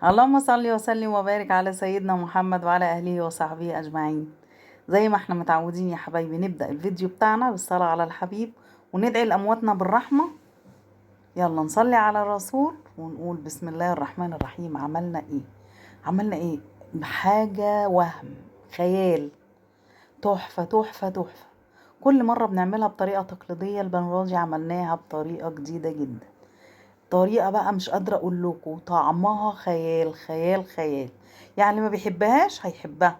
اللهم صل وسلم وبارك على سيدنا محمد وعلى اهله وصحبه اجمعين. زي ما احنا متعودين يا حبايبي، نبدأ الفيديو بتاعنا بالصلاة على الحبيب وندعي لأمواتنا بالرحمة. يلا نصلي على الرسول ونقول بسم الله الرحمن الرحيم. عملنا ايه؟ حاجة وهم خيال، تحفة تحفة تحفة. كل مرة بنعملها بطريقة تقليدية، المرة دي عملناها بطريقة جديدة جدا. طريقة بقى مش قادرة اقول لكم، طعمها خيال خيال خيال. يعني اللي ما بيحبهاش هيحبها،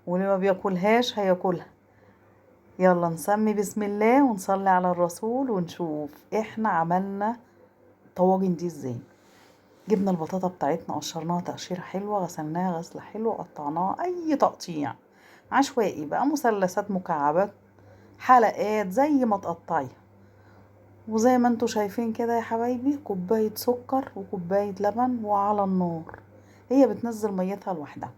واللي ما بياكلهاش هياكلها. يلا نسمي بسم الله ونصلي على الرسول ونشوف احنا عملنا الطواجن دي ازاي. جبنا البطاطا بتاعتنا، قشرناها تقشيرة حلوة، غسلناها غسلة حلوة، قطعناها اي تقطيع عشوائي بقى، مثلثات، مكعبات، حلقات، زي ما تقطعيها. وزي ما انتوا شايفين كده يا حبايبي، كوباية سكر وكوباية لبن وعلى النار، هي بتنزل ميتها لوحدها.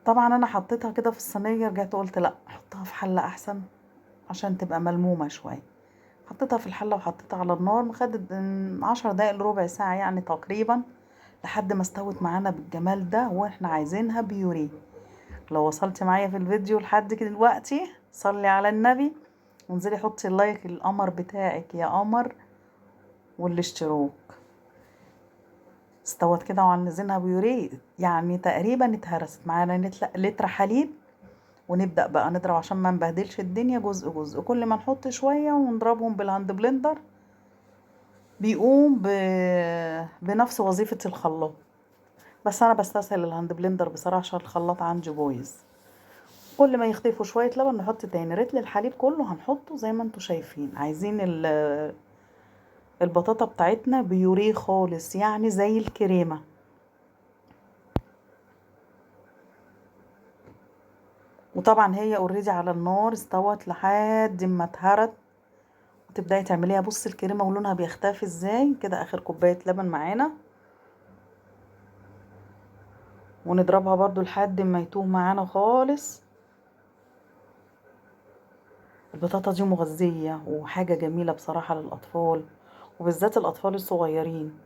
طبعا انا حطيتها كده في الصينية، رجعت قلت لا، احطها في حلة احسن عشان تبقى ملمومة شوية. حطيتها في الحلة وحطيتها على النار، خدت 10 دقايق لربع ساعة يعني تقريبا، لحد ما استوت معانا بالجمال ده. واحنا عايزينها بيوريه. لو وصلت معايا في الفيديو لحد كده دلوقتي، صلي على النبي وانزلي حطي اللايك القمر بتاعك يا قمر والاشتراك. استوت كده وعايزينها بيوريه، يعني تقريبا اتهرست معانا لتر حليب. ونبدأ بقى نضرب عشان ما نبهدلش الدنيا، جزء جزء، كل ما نحط شوية ونضربهم بالهاند بلندر بيقوم بنفس وظيفة الخلاط. بس انا بستسهل الهاند بلندر بصراحة عشان الخلاط عندي بايظ. كل ما يختفوا شوية لبن نحط تاني، رتل الحليب كله هنحطه زي ما انتوا شايفين. عايزين البطاطا بتاعتنا بيوريه خالص، يعني زي الكريمة. وطبعا هي اوريدي على النار استوت لحد ما اتهرت. وتبداي تعمليها، بص الكريمة ولونها بيختفي ازاي كده. اخر كوباية لبن معانا، ونضربها برضو لحد ما يتوه معانا خالص. البطاطا دي مغذية وحاجة جميلة بصراحة للأطفال، وبالذات الأطفال الصغيرين.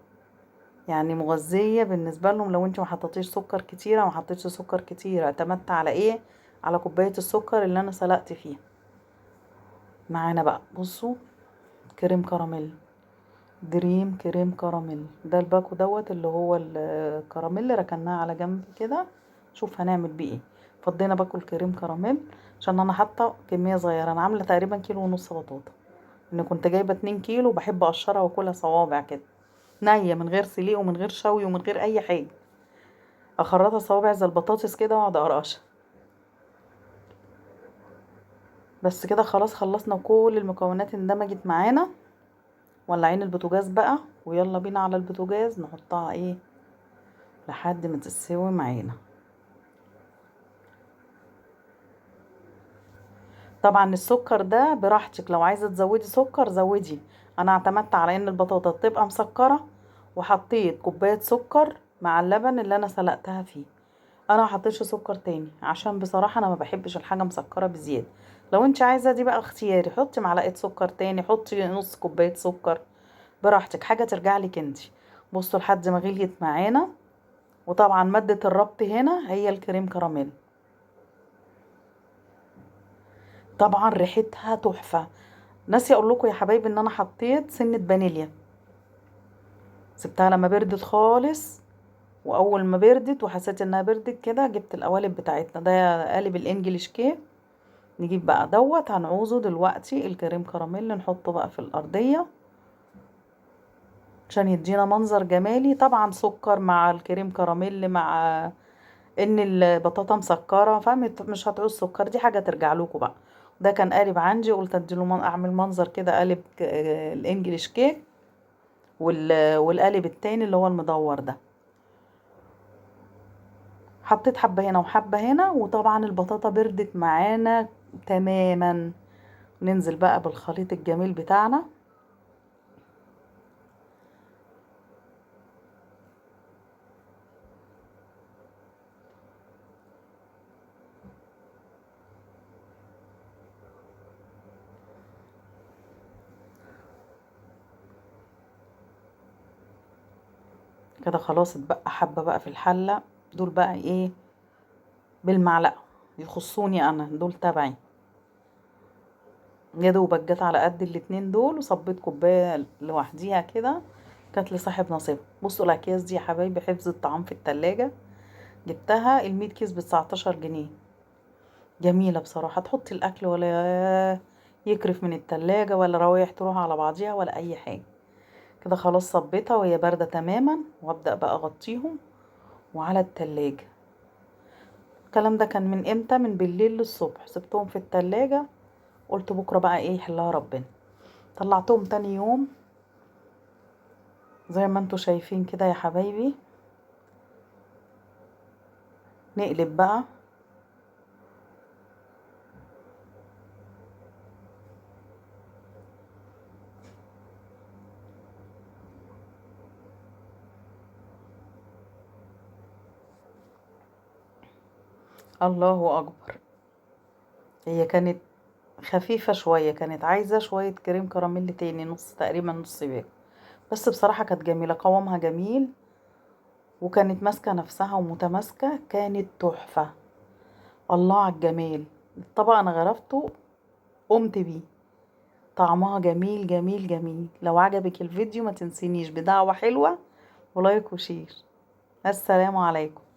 يعني مغذية بالنسبة لهم. لو انت ما حطيتيش سكر كتير، ما حطيتش سكر كتير، اعتمدت على ايه؟ على كوباية السكر اللي انا سلقت فيها. معانا بقى بصوا، كريم كراميل، دريم كريم كراميل. ده الباكو دوت اللي هو الكراميل، ركناه على جنب كده. شوف هنعمل بيه ايه. فضينا باكو الكريم كراميل عشان انا حاطه كميه صغيره. انا عامله تقريبا كيلو ونص بطاطا، ان كنت جايبه 2 كيلو، بحب اقشرها واكلها صوابع كده نيه، من غير سليق ومن غير شوي ومن غير اي حاجه. اخرطها صوابع زي البطاطس كده واقعد اقرقشها. بس كده خلاص خلصنا، وكل المكونات اندمجت معانا. ولعين البوتاجاز بقى، ويلا بينا على البوتاجاز نحطها ايه لحد ما تستوي معانا. طبعا السكر ده براحتك، لو عايزه تزودي سكر زودي. انا اعتمدت على ان البطاطا تبقى مسكره، وحطيت كوبايه سكر مع اللبن اللي انا سلقتها فيه. انا ما حطيتش سكر تاني عشان بصراحه انا ما بحبش الحاجه مسكره بزياده. لو انت عايزه دي بقى اختياري، حطي معلقه سكر تاني، حطي نص كوبايه سكر، براحتك، حاجه ترجع لك انت. بصوا لحد ما غليت معانا. وطبعا ماده الربط هنا هي الكريم كراميل. طبعا ريحتها تحفه. ناسي اقول لكم يا حبايبي ان انا حطيت سنه فانيليا. سبتها لما بردت خالص، واول ما بردت وحسيت انها بردت كده، جبت القوالب بتاعتنا. ده قالب الانجليش كيك. نجيب بقى دوت، هنعوزه دلوقتي الكريم كراميل، نحطه بقى في الارضيه عشان يدينا منظر جمالي. طبعا سكر مع الكريم كراميل، مع ان البطاطا مسكره، فمش هتعوز سكر، دي حاجه ترجع لكم بقى. ده كان قالب عندي، قلت اديله اعمل منظر كده، قالب الانجليش كيك. والقالب التاني اللي هو المدور ده، حطيت حبة هنا وحبة هنا. وطبعا البطاطا بردت معانا تماما. ننزل بقى بالخليط الجميل بتاعنا. كده خلاص اتبقى حبة بقى في الحلة. دول بقى ايه؟ بالمعلقة، يخصوني انا، دول تبعي. يا دوبك جت على قد الاتنين دول، وصبيت كوباية لوحديها كده، كانت لصاحب نصيب. بصوا الاكياس دي يا حبايبي حفظ الطعام في التلاجة. جبتها ال100 كيس ب19 جنيه. جميلة بصراحة، تحطي الأكل ولا يكرف من التلاجة، ولا روايح تروح على بعضيها، ولا أي حاجة. كده خلاص صبيتها وهي باردة تماما، وأبدأ بقى أغطيهم وعلى التلاجة. الكلام ده كان من امتى؟ من بالليل للصبح، سبتهم في التلاجة. قلت بكرة بقى ايه يحلها ربنا. طلعتهم تاني يوم زي ما انتوا شايفين كده يا حبايبي. نقلب بقى. الله أكبر. هي كانت خفيفة شوية، كانت عايزة شوية كريم كراميل تاني، نص تقريبا، نص باكو. بس بصراحة كانت جميلة، قوامها جميل، وكانت ماسكة نفسها ومتماسكة، كانت تحفة. الله على الجمال. الطبق أنا غرفته، قمت بيه. طعمها جميل جميل جميل. لو عجبك الفيديو ما تنسينيش بدعوة حلوة ولايك وشير. السلام عليكم.